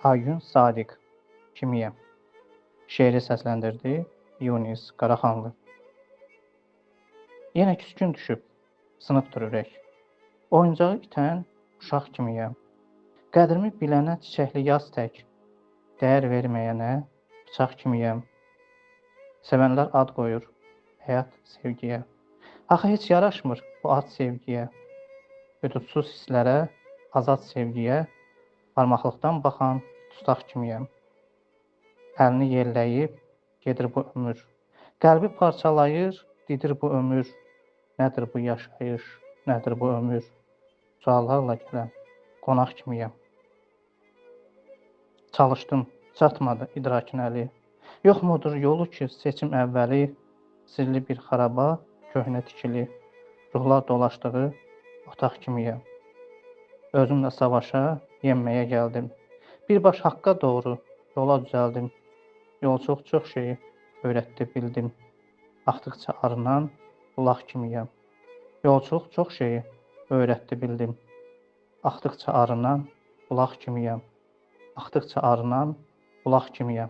Aygün Sadiq Kimiyəm. Şeiri səsləndirdi Yunis Qaraxanlı. Yenə küskün düşüb, sınıbdır ürək. Oyuncağı itən uşaq kimiyəm. Qədrimi bilənə çiçəkli yaz tək, dəyər verməyənə bıçaq kimiyəm. Sevənlər ad qoyur, həyat sevgiyə. Axı heç yaraşmır bu ad sevgiyə. Hüdudsuz hisslərə, azad sevgiyə, barmaqlıqdan baxan dustaq kimiyəm. Əlini yelləyib, gedir bu ömür. Qəlbi parçalayır, didir bu ömür. Nədir bu yaşayış, nədir bu ömür? Suallarla gələn qonaq kimiyəm. Çalışdım, çatmadı idrakın əli. Yox mudur yolu ki, seçim əvvəli, sirli bir xaraba, köhnə tikili, ruhlar dolaşdığı otaq kimiyəm. Özümlə savaşa, yenməyə gəldim. Birbaş haqqa doğru yola düzəldim. Yolçuluq çox şeyi öyrətdi bildim. Axdıqca arınan bulaq kimiyəm. Yolçuluq çox şeyi öyrətdi bildim. Axdıqca arınan bulaq kimiyəm. Axdıqca arınan bulaq kimiyəm.